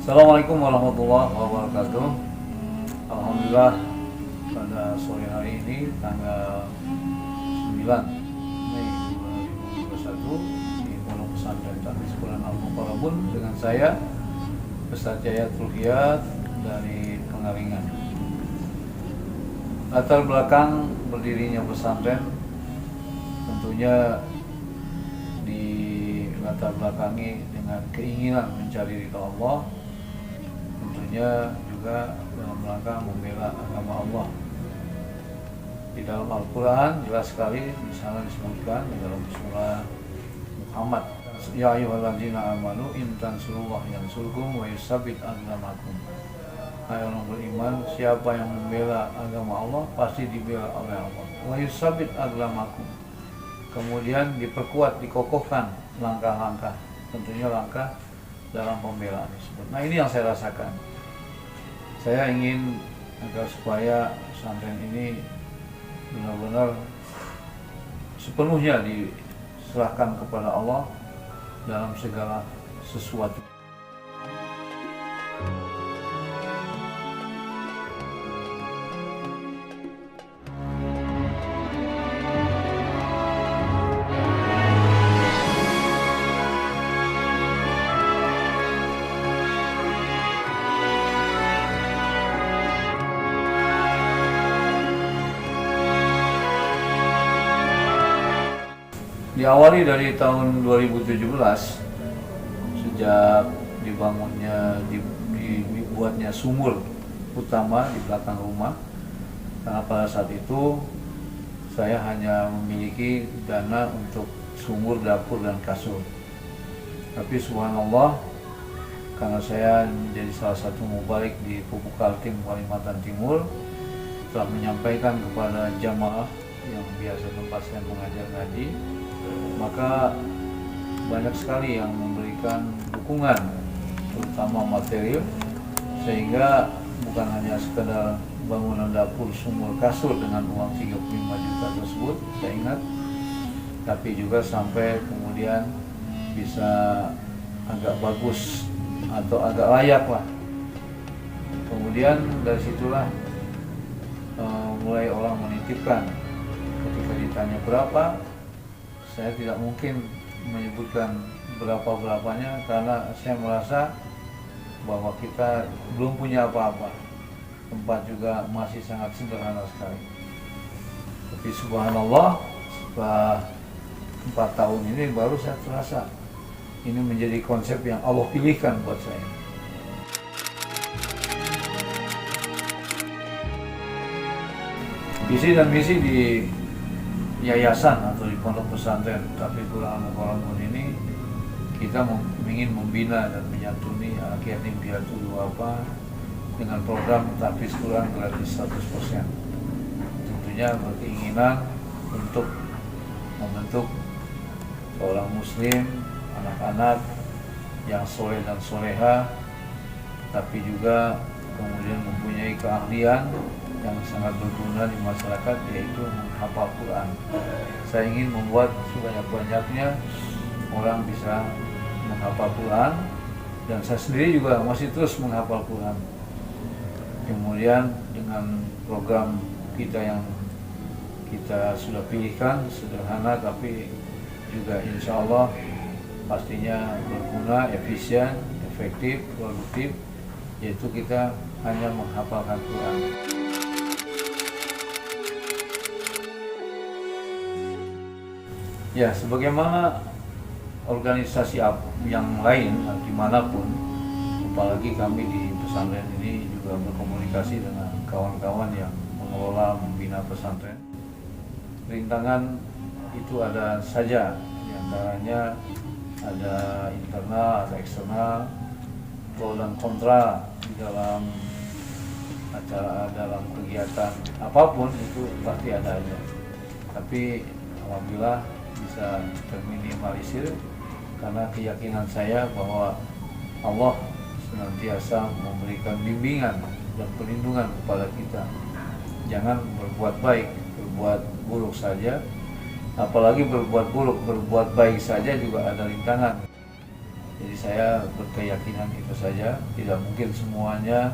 Assalamualaikum warahmatullahi wabarakatuh. Alhamdulillah pada sore hari ini tanggal 9 Mei 2021 di Pondok Pesantren Tahfiz Quran Al-Mukarramun dengan saya Ustaz Yayat Ruhiyat dari Pengalingan. Latar belakang berdirinya pesantren tentunya di latar belakangi dengan keinginan mencari ridha Allah, tentunya juga dalam rangka membela agama Allah. Di dalam Al-Quran jelas sekali di sana disebutkan di dalam surah Muhammad, ya ayyuhalladzina amanu in tansurullaha yansurkum wa yusabbit aqdamakum. Hai orang beriman, siapa yang membela agama Allah pasti dibela oleh Allah. Wa yusabbit aqdamakum. Kemudian diperkuat, dikokohkan langkah-langkah, tentunya langkah dalam pembelaan tersebut. Nah, ini yang saya rasakan. Saya ingin agar supaya pesantren ini benar-benar sepenuhnya diserahkan kepada Allah dalam segala sesuatu. Diawali dari tahun 2017 sejak dibuatnya sumur utama di belakang rumah, karena pada saat itu saya hanya memiliki dana untuk sumur, dapur, dan kasur. Tapi subhanallah, karena saya menjadi salah satu mubalik di Pupuk Kaltim Kalimantan Timur, telah menyampaikan kepada jamaah yang biasa tempat saya mengajar ngaji, maka banyak sekali yang memberikan dukungan, terutama material, sehingga bukan hanya sekedar bangunan dapur, sumur, kasur dengan uang 35 juta tersebut, saya ingat, tapi juga sampai kemudian bisa agak bagus atau agak layak lah. Kemudian dari situlah mulai orang menitipkan. Ketika ditanya berapa, saya tidak mungkin menyebutkan berapa-berapanya karena saya merasa bahwa kita belum punya apa-apa. Tempat juga masih sangat sederhana sekali. Tapi subhanallah, setelah 4 tahun ini baru saya terasa ini menjadi konsep yang Allah pilihkan buat saya. Visi dan misi di yayasan atau di pondok pesantren Tahfiz Quran Al-Mukarramun ini, kita ingin membina dan menyantuni anak yatim piatu duafa dengan program tahfiz Quran gratis 100%. Tentunya berkeinginan untuk membentuk seorang muslim, anak-anak yang soleh dan soleha, tapi juga kemudian mempunyai keahlian yang sangat berguna di masyarakat, yaitu menghafal Quran. Saya ingin membuat sebanyak-banyaknya orang bisa menghafal Quran, dan saya sendiri juga masih terus menghafal Quran. Kemudian dengan program kita yang kita sudah pilihkan, sederhana tapi juga insya Allah pastinya berguna, efisien, efektif, produktif, yaitu kita hanya menghafalkan Quran. Ya, sebagaimana organisasi yang lain dimanapun, apalagi kami di pesantren ini juga berkomunikasi dengan kawan-kawan yang mengelola, membina pesantren. Rintangan itu ada saja, diantaranya ada internal, ada eksternal, pro dan kontra di dalam acara, dalam kegiatan apapun itu pasti ada aja. Tapi alhamdulillah bisa terminimalisir karena keyakinan saya bahwa Allah senantiasa memberikan bimbingan dan perlindungan kepada kita. Jangan berbuat baik, berbuat buruk saja. Apalagi berbuat buruk, berbuat baik saja juga ada rintangan. Jadi saya berkeyakinan itu saja, tidak mungkin semuanya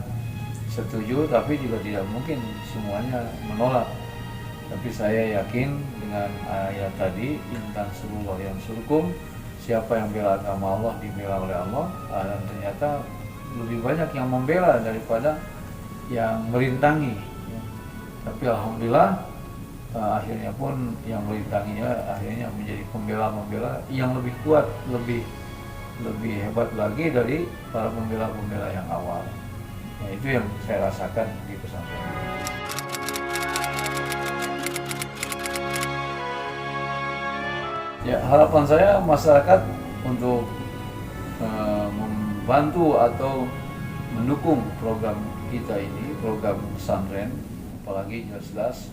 setuju, tapi juga tidak mungkin semuanya menolak. Tapi saya yakin dengan ayat tadi, intan surullah yang surkum, siapa yang bela agama Allah dibela oleh Allah, dan ternyata lebih banyak yang membela daripada yang merintangi. Tapi alhamdulillah akhirnya pun yang merintanginya akhirnya menjadi pembela-pembela yang lebih kuat, lebih hebat lagi dari para pembela-pembela yang awal. Nah, itu yang saya rasakan di pesantren. Ya, harapan saya masyarakat untuk membantu atau mendukung program kita ini, program pesantren. Apalagi jelas-jelas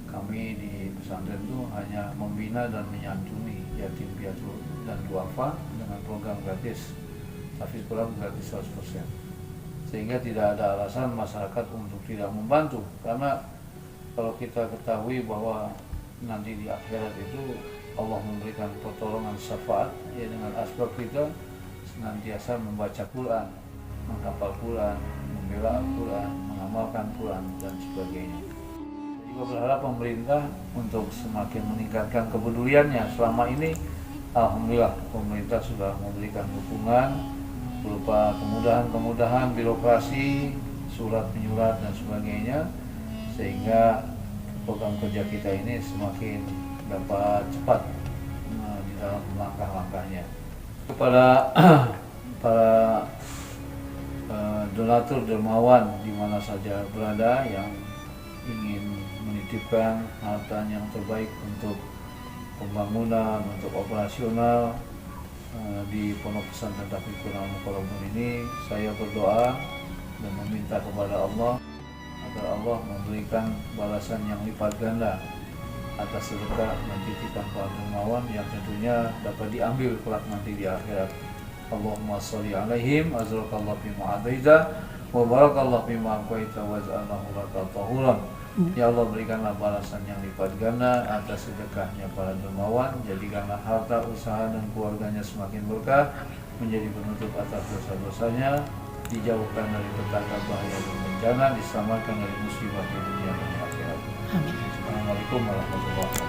kami di pesantren itu hanya membina dan menyantuni yatim piatu dan duafa dengan program gratis, tahfiz Quran gratis 100%. Sehingga tidak ada alasan masyarakat untuk tidak membantu, karena kalau kita ketahui bahwa nanti di akhirat itu Allah memberikan pertolongan syafaat, ya dengan asbab kita senantiasa membaca Quran, menghafal Quran, membela Al-Quran, mengamalkan Quran dan sebagainya. Saya juga berharap pemerintah untuk semakin meningkatkan kepeduliannya. Selama ini alhamdulillah pemerintah sudah memberikan dukungan berupa kemudahan birokrasi, surat menyurat dan sebagainya, sehingga program kerja kita ini semakin dapat cepat di dalam langkah-langkahnya. Kepada para donatur dermawan di mana saja berada yang ingin menitipkan hartanya yang terbaik untuk pembangunan, untuk operasional di Pondok Pesantren Tahfiz Quran Al-Mukarramun ini, saya berdoa dan meminta kepada Allah agar Allah memberikan balasan yang lipat ganda atas sedekah dan titipan para dermawan yang tentunya dapat diambil kelak nanti di akhirat. Allahumma sholli alaihim azrakallahu bima adaita wa barakallahu bima aqwaita waj'alnahu laka tahuran. Ya Allah, berikanlah balasan yang lipat ganda atas sedekahnya para dermawan, jadikanlah harta, usaha dan keluarganya semakin berkah, menjadi penutup atas dosa-dosanya, dijauhkan dari petaka bahaya dan bencana, diselamatkan dari musibah di dunia dan akhirat. Amin. Assalamualaikum warahmatullahi wabarakatuh.